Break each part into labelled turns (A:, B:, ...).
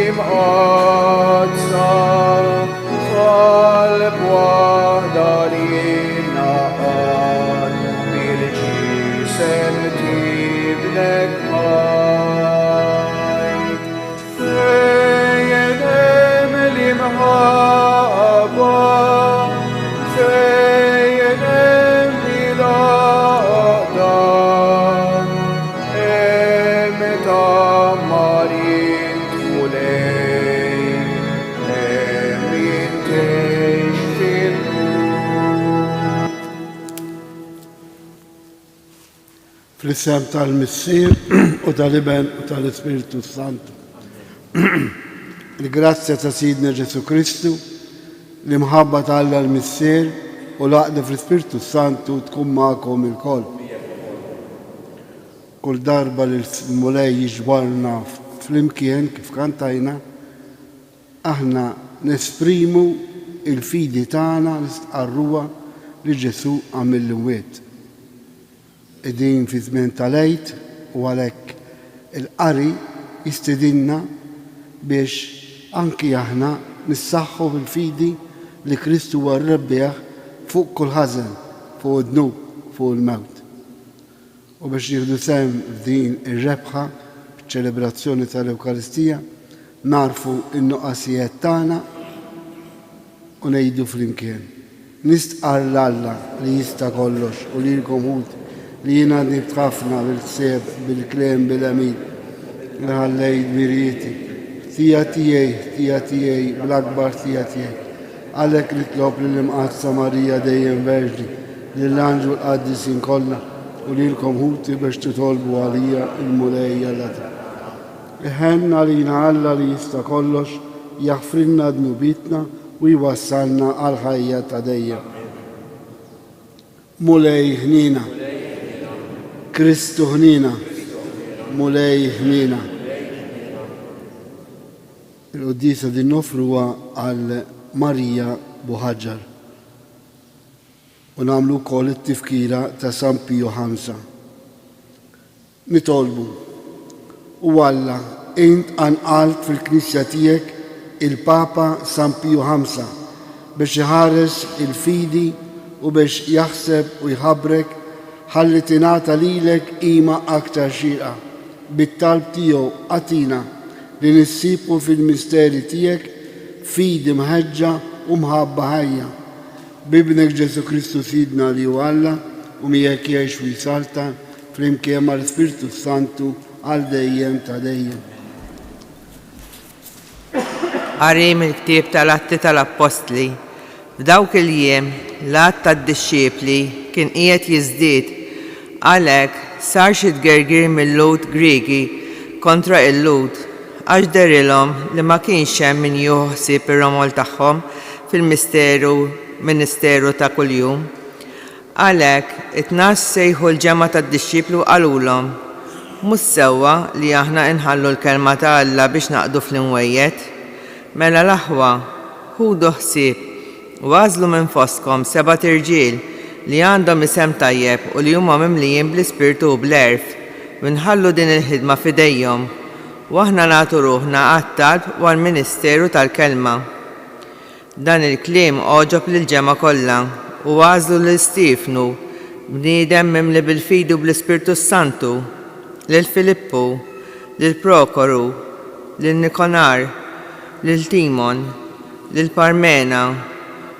A: imqodsa qalb waħda li naqad bil-ġisem tibnek ħaj. Fejn hemm l-imħabba, fejn hemm il-għaqda, hemm tammarin tfulej, hemm jintejx fil-nur.
B: Fl-isem tal-Missier u tal-Iben u tal-Ispiritu Santu. Il-grazzja ta' Sidna Ġesu Kristu, l-imħabba tal-Alla l-Missier u l-għaqda fl-Ispiritu Santu tkun ma'kom il-koll. Kull darba li l-mulej jiġbarna fl-imkien kif kantajna, aħna nesprimu il-fidi tagħna nistqarruha li Ġesu għamil-wiet. Qegħdin fi żmien tal-Għid u għalhekk il-qari jistidinna biex anki aħna nissaħħu fil-fidi li Kristu huwa r-rebbieħ fuq kull ħażen, fuq id-dnub, fuq il-mewt. U biex jieħdu sehem f'din ir-rebħa f'iċ-ċelebrazzjoni tal-Ewkaristija, narfu n-nuqqasijiet tagħna u ngħidu flimkien. Nistqar l-Alla li jista' kollox u lilkom ħud li jiena nibt ħafna bil-ħsieb, bil-kliem, bil-għamil li ħallejt mirjieti. Tija tiegħi bl-akbar tija tiegħi. Għalhekk nitlob lill-imqazza Marija dejjem Verġni, lill-anġu l-qaddisin kollha u lilkom ħuti biex titolbu għalija il-mulejja l-għadha. Iħenna lina Alla li jista' kollox jaħfrilna dnubitna u jwassalna għal ħajja ta' dejjem. Mulej ħnina, Kristu ħnina, mulej ħnina. Il-qoddisa din nofruha għal Marija Buħaġġar u nagħmlu wkoll it-tifkira ta' San Pio Ħamsa. Nitolbu u Alla int għanqalt fil-Knisja tiegħek il-Papa San Pio Ħamsa biex iħares il-fidi u biex jaħseb u jħabbrek ħalli tingħata lilek qima aktar xierqa. Bit-talb tiegħu għatina li nissibu fil-misteri tiegħek fidi mħeġġa u mħabba ħajja. Bibnek Ġesu Kristu Sidna li hu Alla u miegħek jgħix u jsalta flimkien mal-Ispiritu Santu għal dejjem ta' dejjem.
C: Qari mill-ktieb tal-Atti tal-Apostli. F'dawk il-jiem l-att tad-dixxiepli kien qiegħed jiżdied għalhekk sar xi tgergir mill-Lud Griegi kontra il-Lud għax derilhom li ma kienx hemm min joħsib ir-romol tagħhom fil-Ministeru ta' kuljum. Għalhekk it-tnax sejħu l-ġemgħa tad-dixxieplu qalulhom mhux sewwa li aħna inħallu l-kelma ta' Alla biex naqdu fl-imwejjed. Mela l-aħwa ħudu ħsieb u għażlu minn fostkom 7 irġiel li għandhom isem tajjeb u li huma mimlijin bl-ispirtu u bl-erf u nħallu din il-ħidma f'idejhom u aħna nagħtu ruħna għat-talb u għall-Ministeru tal-Kelma. Dan il-kliem oġob lill-ġemgħa kollha u għażlu lil Stifnu, bniedem mimli bil-fidu bl-Ispirtu Santu, lil Filippu, lil Prokoru, lil Nikonar, lil Timon, lil Parmena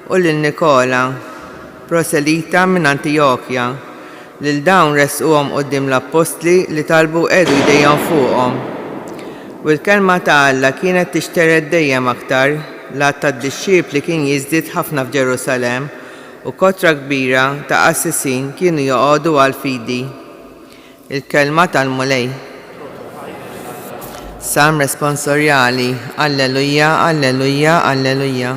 C: u lil Nikola, proselita minn Antiochja, lil dawn resquhom quddiem l-Apostli li talbu edu jdejhom fuqhom. U l-kelma ta' Alla kienet tixtered dejjem aktar, l-att tad-dixxiepli kien jiżdied ħafna f'Ġerusalemm u kotra kbira ta' qassisin kienu joqogħdu għall-fidi. Il-kelma tal-mulej. Salm responsorjali. Alleluja, alleluja, alleluja.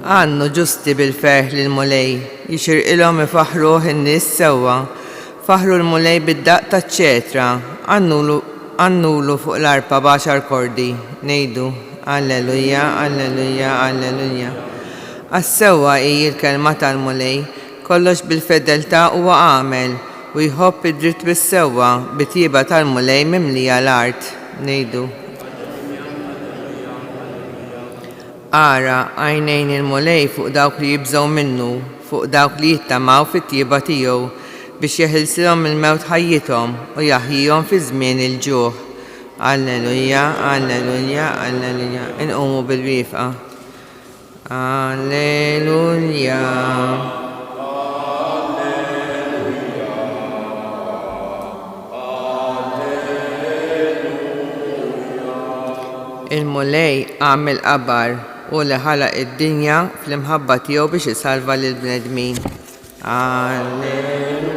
C: Għannu ġusti bil-ferħ lill-mulej, jixirqilhom ifaħruh in-nies sewwa. Faħru l-mulej bid-daqq taċ-ċetra, għannulu fuq l-arpa b'10 kordi, ngħidu alleluja, alleluja, alleluja. Għas-sewwa hi l-kelma tal-mulej, kollox bil-fedeltà huwa għamel u jħobb id-dritt bis-sewwa bit-tjieba tal-mulej mimlija l-art. nejdu. Ara għajnejn il-mulej fuq dawk li jibżgħu minnu, fuq dawk li jittamaw fit-tjieba tiegħu biex jeħilsilhom il-mewt ħajjithom u jaħjihom fi żmien il-ġuħ. Alleluja, alleluja, alleluja. Inqumu bil-wifqa. Alleluja. Il-mulej għamel qabar u li ħalaq id-dinja fl-imħabba tiegħu biex isalva lil bnedmin. Alleluja.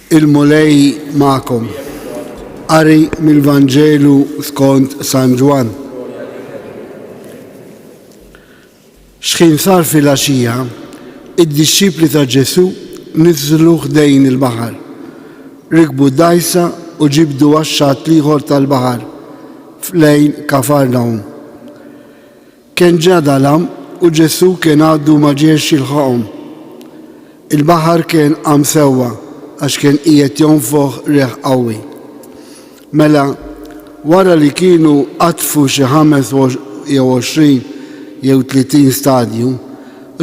B: Il-mulej ma'kom. Qari mill-Vanġelu skont San Ġwan. X'kien sar fil-għaxija, id-dixxipli ta' Ġesu niżlu ħdejn il-baħar, rikbu dajsa u ġibdu għax-xatt ieħor tal-baħar lejn Kafarnaum. Kien ġadalam u Ġesu kien għaddu ma ġiex jilħaqhom. Il-baħar kien qam sewwa għax kien qiegħed jonfoħ riħ qawwi. Mela wara li kienu qatfu xi 25 jew 30 stadju,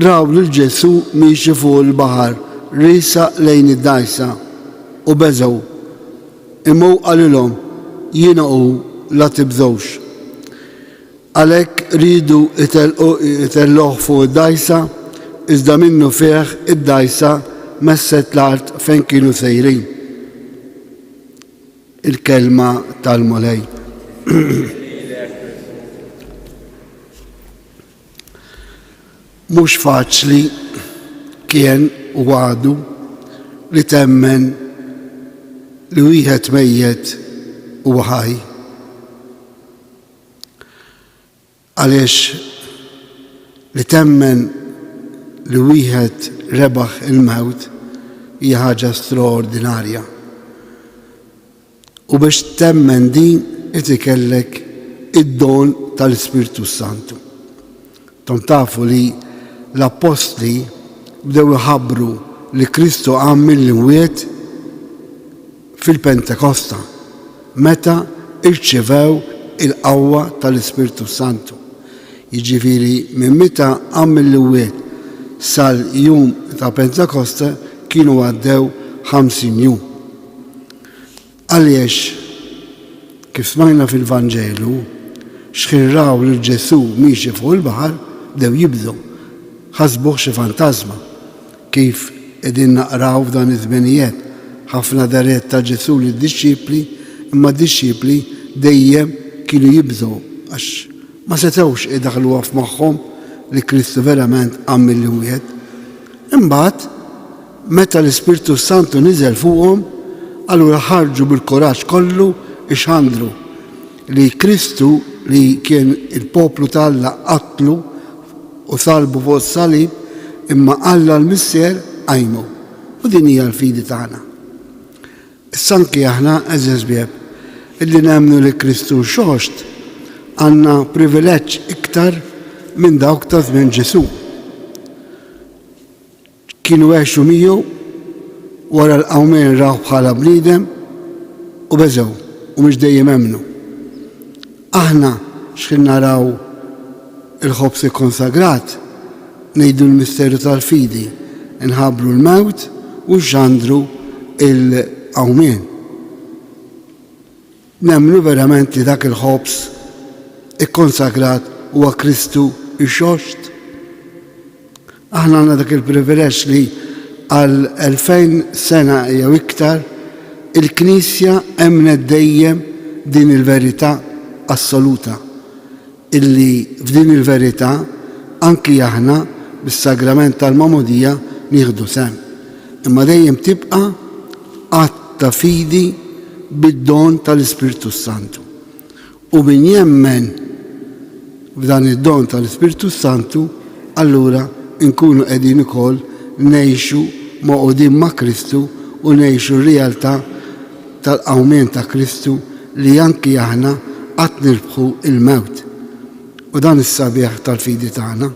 B: raw lil Ġesu miexi fuq il-baħar riesa lejn id-dajsa u beżgħu. Imma hu qalilhom jiena hu la tibżgħux. Għalhekk ridu itellgħuh fuq id-dajsa iżda minnu fih id-dajsa messet l-art fejn kienu sejrin. Il-kelma tal-mulej. Mhux faċli kien u għadu li temmen li wieħed mejjed u ħaj. Għaliex li temmen li wieħed rebaħ il-mewt hija ħaġa straordinarja. U biex temmen din itikellek id-don tal-Ispiritu Santu. Tom tafu li l-apostli bdew iħabbru li Kristu qam mill-imwiet fil-Pentekosta meta irċevew il-qawwa tal-Ispiritu Santu. Jiġifieri minn meta qam mill-imwiet sal-jum ta' Pentekosta kienu għaddew 50 jum. Għaliex kif smajna fil-Vanġelu x'kien raw lil Ġesu miexi fuq il-baħar bdew jibżgħu, ħasbuh xi fantażma. Kif qegħdin naqraw f'dan iż-żminijiet ħafna dariet ta' Ġesu lid-dixxipli, imma d-dixxipli dejjem kienu jibżgħu għax ma setgħux idaħluha f'moħħhom li Kristu verament qam mill-imwiet. Imbagħad meta l-Ispiritu Santu niżel fuqhom, allura ħarġu bil-kuraġġ kollu ixħandru li Kristu li kien il-poplu tal-Alla qatlu u salbu fuq is-salib imma Alla l-Missier qajmu. U din hija l-fidi tagħna. Issa anki aħna eżaż bieb illi nemmnu li Kristu xoħxt għandna privileġġ iktar minn dawk ta' żmien Ġesu. Kienu għexu miegħu wara l-qawmien raw bħala bniedem u beżgħu u mhux dejjem hemmnu. Aħna x'kien naraw il-ħobs ikkonsagrat ngħidu l-misterju tal-fidi, nħabbru l-mewt u x'għandru il-qawmien. Nemmnu verament li dak il-ħobs ikkonsagrat huwa Kristu ix-xoxt. Aħna għandna dak il-privileġġ li għal 2000 sena jew iktar il-Knisja emnet dejjem din il-verità assoluta illi f'din il-verità anki aħna bis-sagrament tal-Mamudija nieħdu sem. Imma dejjem tibqa' qatt ta' fidi bid-don tal-Ispiritu Santu. U min jemmen f'dan id-don tal-Ispiritu Santu allura nkunu qegħdin ukoll ngħixu moqogħdin ma' Kristu u ngħixu r-realtà tal-qawmien ta' Kristu li anki aħna qatt nirbħu il-mewt. U dan is-sabiħ tal-fidi tagħna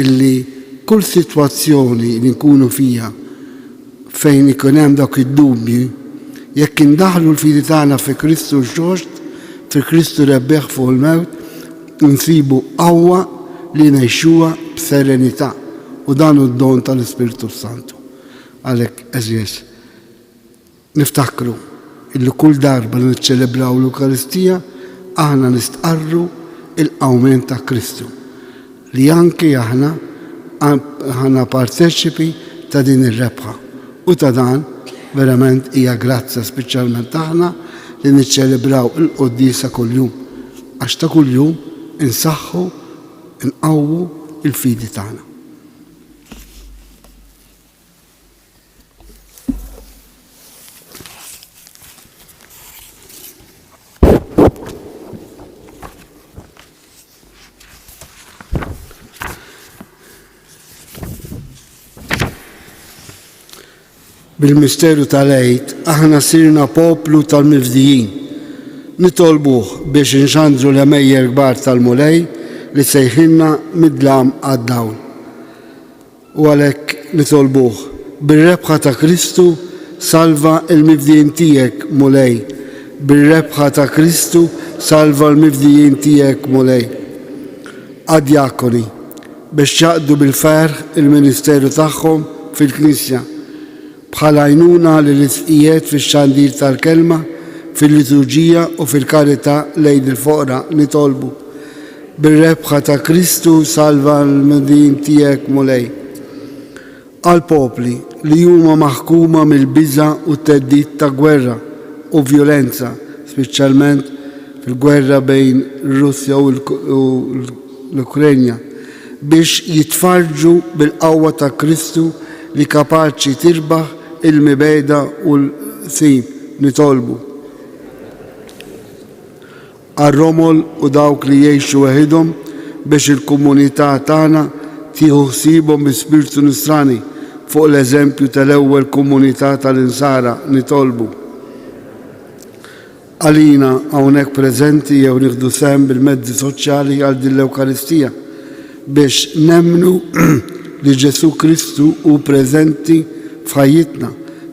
B: illi kull sitwazzjoni li nkunu fija fejn ikun hemm dawk id-dubji jekk indaħlu l-fidi tagħna fi Kristu ġost, fi Kristu rebbieħ fuq il-mewt, nsibu qawwa li ngħixuha b'serenità u dan id-don tal-Ispiritu Santu. Għalhekk eżjes niftakru illi kull darba li niċċelebraw l-Eukaristija aħna nistqarru il-qawmen ta' Kristu li anke aħna parteċipi ta' din ir-rebħa u ta' dan verament hija grazza speċjalment aħna li niċċelebraw il-qoddisa kuljum għax ta' kuljum insaħħu nqawwu il-fidi tagħna. Bil-misteru tal-Eid, aħna sirna poplu tal-mifdijin. Nitolbuh biex inxandru l-emejjer kbar tal-mulej li sejħinna mid-dlam għad-dawn. U għalhekk nitolbuh bir-rebħa ta' Kristu salva l-mifdijin tiegħek mulej. Bir-rebħa ta' Kristu salva l-mifdijin tiegħek mulej. Għad-diakoni biex ċaqdu bil-ferħ il-ministeru tagħhom fil-Knisja bħala għajnuna l-isqijiet fix-xandir tal-kelma, fil-liturġija u fil-karità lejn il-foqra nitolbu. Bir-rebħa ta' Kristu salva l-mifdijin tiegħek mulej. Għal-popli li huma maħkuma mill-biża' u t-teddid ta' gwerra u vjolenza, speċjalment fil-gwerra bejn Russja u l-Ukrenja, biex jitfarġu bil-qawwa ta' Kristu li kapaċi tirbaħ il-mibeda u l-sim nitolbu. Għal-Romol u dawk li jgħixu waħedhom biex il-komunità tagħna tieħu ħsiebhom bi-Spiritu Nisrani fuq l-eżempju tal-ewwel komunità tal-insara nitolbu. Għalina hawnhekk preżenti jew nieħdu sehem bil-mezzi soċjali għal din l-Ewkaristija biex nemmnu li Ġesu Kristu hu preżenti f'ħajjitna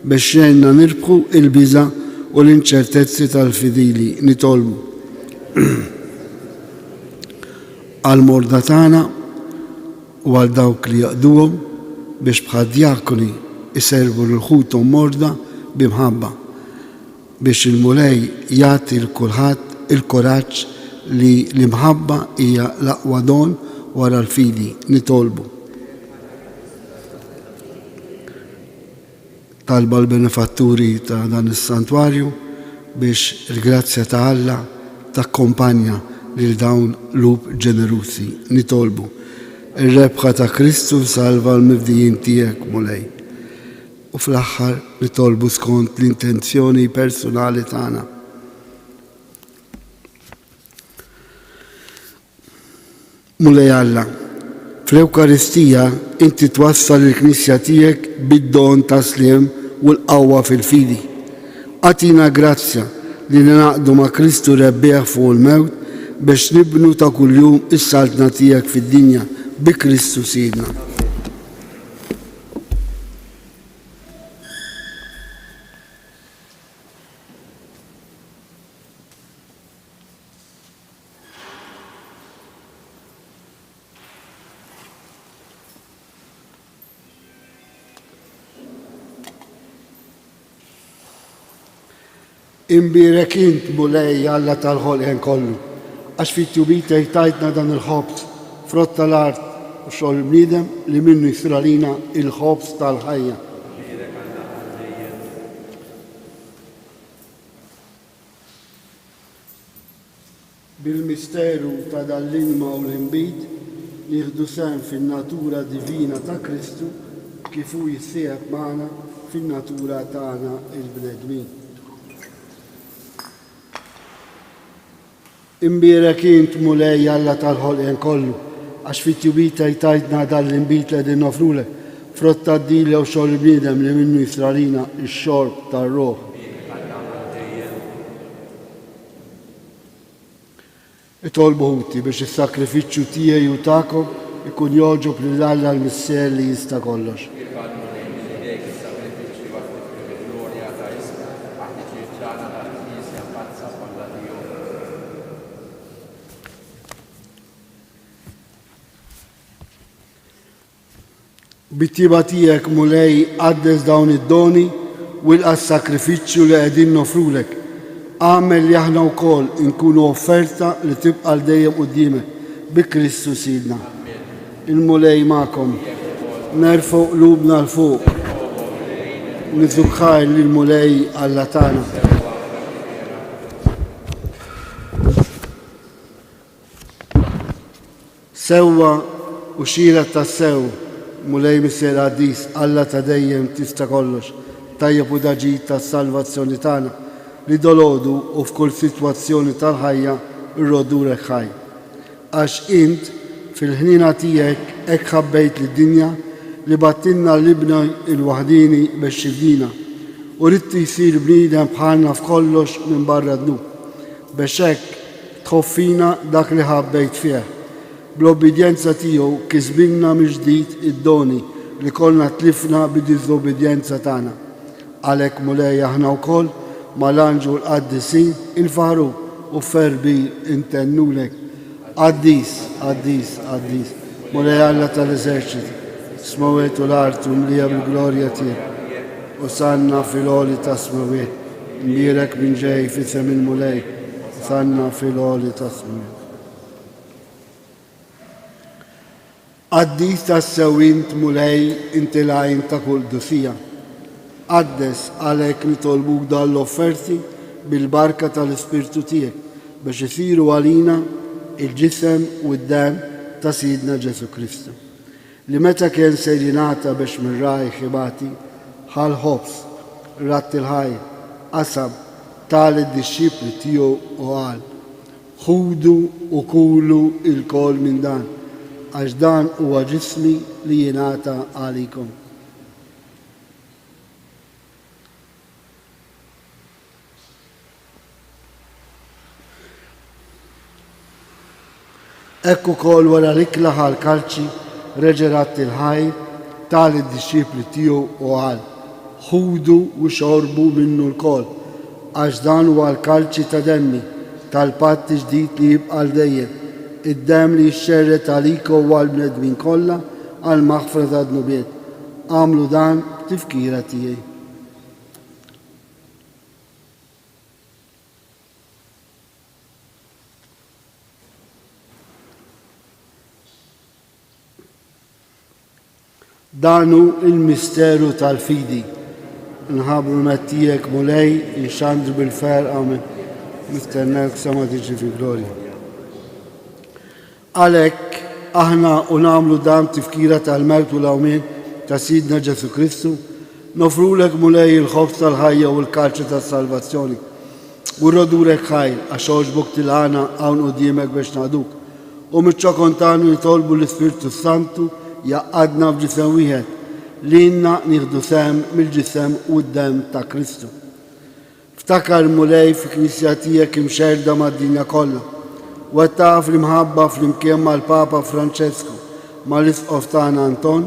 B: biex jgħinna nirbħu il-biża' u l-inċertezzi tal-fidili nitolbu. Għal-morda tagħna u għal dawk li jaqduhom biex bħal djakoni iservu l-ħuthom morda bimħabba biex il-mulej jagħti l-kulħadd il-kuraġġ li l-imħabba hija l-aqwa don wara l-fidi nitolbu. Talba l-benefatturi ta' dan is-santwarju biex il-grazzja ta' Alla takkompanja lil dawn lub ġenerusi nitolbu. Ir-rebħa ta' Kristu salva l-mifdijin tiegħek mulej. U fl-aħħar nitolbu skont l-intenzjoni personali tagħna. Mulej Alla, fl-Ewkaristija inti twassal il-Knisja tiegħek bid-don ta' sliem u l-qawwa fil-fidi. Għatina grazzja li naqdu ma' Kristu rebbieħ fuq il-mewt biex nibnu ta' kuljum is-saltna tiegħek fid-dinja bi Kristu Sidna. Imbirek int mulej Alla tal-ħolqien kollu, għax fit-tubita jtajtna dan il-ħobs, frott tal-art u xogħol bniedem li minnu jisralina il-ħobs tal-ħajja. Bil-misteru ta' dal-ilma u l-imbid nieħdu sehem fin-natura divina ta' Kristu kif hu jissieħeb magħna fin-natura tagħna il-bnedmin. Imbirek int mulej Alla tal-ħolqien kollu, għax fit-tubita jtajtna dal-imbit li din nofrulek, frott tad-dili u xogħol bniedem li minnu jisralina x-xorb tar-roħ. Itolbu ħuti biex is-sakrifiċċju tiegħi u tagħkom ikun joġob lil Alla l-Missier li jista' kollox. Bit-tiba tiegħek mulej qaddes dawn id-doni u ilqa' s-sakrifiċċju li qegħdin nofrulek. Għamel li aħna wkoll inkunu offerta li tibqa' l dejjem quddiemek bi Kristu Sidna. Il-mulej magħkom. Nerfgħu qlubna l fuq. Niżukħaj lil mulej Alla tagħna. Sewwa u xira tas-sew. Mulej Missier Addis, Alla ta' dejjem tista' kollox, tajjeb u daġid tas-salvazzjoni tagħna li dolodu u f'kull sitwazzjoni tal-ħajja irrodurek ħaj. Għax int fil-ħnina tiegħek hekk ħabbejt lid-dinja li battilna l-ibna il-waħdini biex xifdina u ridti jsir bniedem bħalna f'kollox minn barra dnu biex hekk tħoffina dak li ħabbejt fih. Bl-obbedjenza tiegħu kisbilna mill-ġdid id-doni li kollna tlifna bid-diżobbedjenza tagħna. Għalhekk mulej aħna wkoll mal-anġu l-qaddisin infaħru u ferbi intennulek. Qaddis, qaddis, qaddis, mulej Alla tal-eżerċiti, smawiet u l-art u mlija bil-glorja tiegħek. U sanna fil-għoli ta' smawiet, mbierek minn ġej fisem il-mulej, sanna fil-għoli ta' smawiet. Qaddis tas-sewint mulej inti l-għajn ta' kull dusija. Qaddes għalhekk nitolbuk dan l-offerti bil-barka tal-Ispirtu tiegħek biex isiru għalina il-ġisem u d-dem ta' Sidna Ġesu Kristu. Li meta kien se jingħata biex mir-raj ħibati ħal ħobs, ratt il-ħajja, qasam tal id-dixxipli tiegħu u qal: ħudu u kulu il-kol minn dan, għax dan huwa ġismi li jingħata għalikom. Hekk ukoll wara l-ikla ħal-kalċi reġerat il-ħaj tal id-dixxipli tiegħu u qal: ħudu u xorbu minnu l-kol, għax dan huwa l-kalċi ta' demmi tal-patt ġdid li jibqa' l dejjem, id-dem li jxxerret għalikom u għall-bnedmin kollha għall-maħfra tad-nubiet. Għamlu dan b'tifkira tiegħi. Danu il-misteru tal-fidi. Nħabru mettijek mulej, inxandru bil-fer, amen. Nistennek sama tiġi fi glorja. Għalek, aħna u namlu dan tifkira tal-mewt u l-awmin ta' Sidna Ġesu Kristu, nofrulek mulej il-ħobs tal-ħajja u l-kalċa tal-salvazzjoni. U rodurek ħajl, għax oġbuk til-għana għawn u dimek biex naduk. U mitċo kontanu jitolbu l-Ispirtu Santu jaqqadna f'ġisem wieħed li inna nieħdu sem mill-ġisem u d-dem ta' Kristu. Ftakar mulej fi knisja tiegħek imxerda mad-dinja kollha. Wettaqa fl-imħabba fl-imkien mal-Papa Franċesku, mal-Isqof tagħna Anton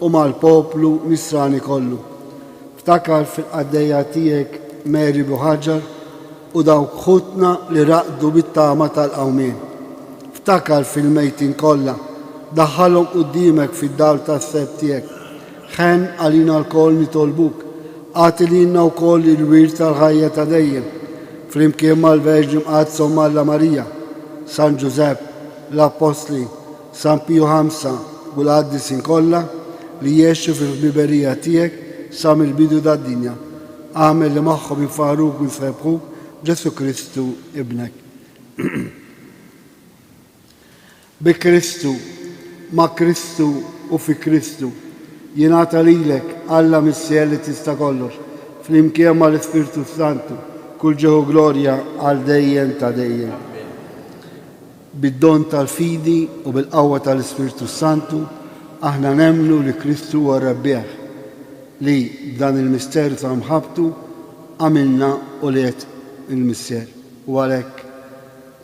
B: u mal-poplu Nisrani kollu. Ftakar fil-qaddejja tiegħek Mary Buħaġar u dawk ħutna li raqdu bit-tama tal-qawmien. Ftakar fil-mejtin kollha, daħħalhom quddiemek fid-dawl tas-seb tiegħek. Ħen għalina l-koll nitolbuk, għati lilna wkoll il-wir tal-ħajja ta' dejjem, flimkien mal-Verġi Mqadsa u Malla Marija, San Giusepp, l-Apostli, San Pio Ħamsa u l-qaddisin kollha li jgħixu fil-ħbiberija tiegħek sa mill-bidu tad-dinja. Għamel li magħhom jinfaħruk u jfrebħuk Ġesu Kristu ibnek. Bi Kristu, ma' Kristu u fi Kristu jingħata lilek Alla Missier li tista' kollox, flimkien mal-Ispirtu Santu, kull ġeħu glorja għal dejjem ta' dejjem. Bid-don tal-fidi u bil-qawwa tal-Ispirtu Santu aħna nemmnu li Kristu huwa Rabbieħ li b'dan il-misteru ta' mħabtu għamilna u liet il-missier. U għalhekk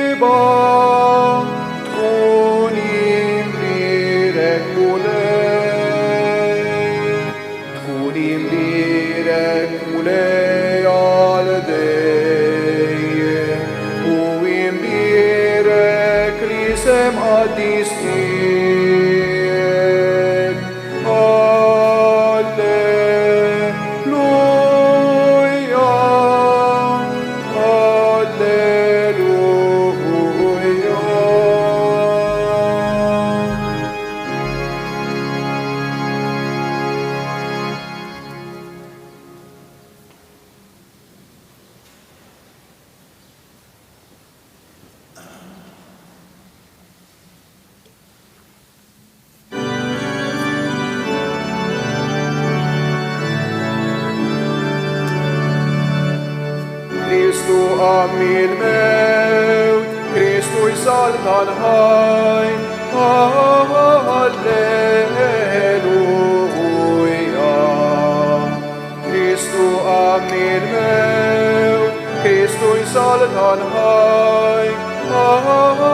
A: tajba tkun imbirek mulej għal dejjem u imbirek li sem qaddis tiegħek. Alleluja, Kristu għamil mewt, Kristu jisal tal-ħaj, Alleluja. Kristu għamil mewt, Kristu jisal tal-ħaj, Alleluja.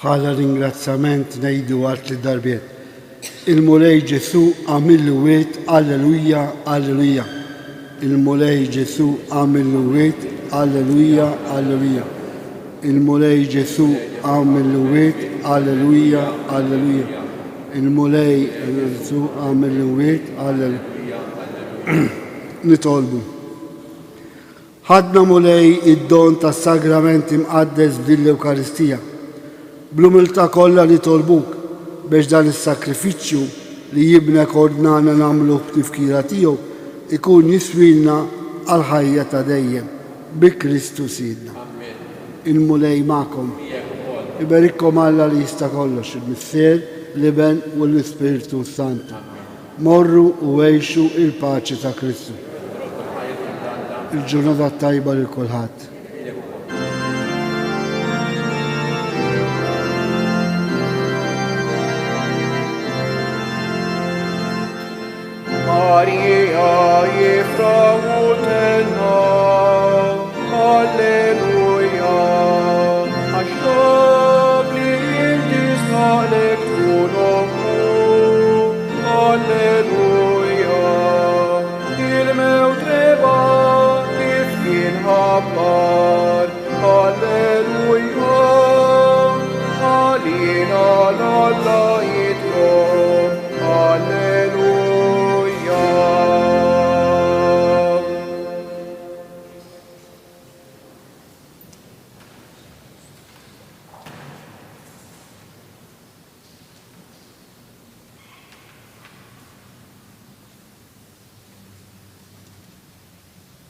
B: Bħala ringrazzjament ngħidu għal li darbiet. Il-mulej Ġesu għamillu wiet, alleluja, alleluja. Il-mulej Ġesu għamillu wiet, alleluja, alleluja. Il-mulej Ġesu għamillu wiet, alleluja, alleluja. Il-mulej Ġesu għamillu wiet, alleluja. Nitolbu. Ħadna mulej id-don tas sagramenti mqaddes bil-Ewkaristija. Blumilta kollha li tolbuk biex dan is-sakrifiċċju li jibnek ordnana nagħmlu b'tifkira tiegħu ikun jiswilna għal ħajja ta' dejjem bi Kristu Sidna. Il-mulej magħkom. Iberikkom Alla li jista' kollox, il-Missier, l-Iben u l-Ispiritu Santu. Morru u għejxu il-paċi ta' Kristu. Il-ġurnata tajba lil kulħadd.
A: Maria jifraħu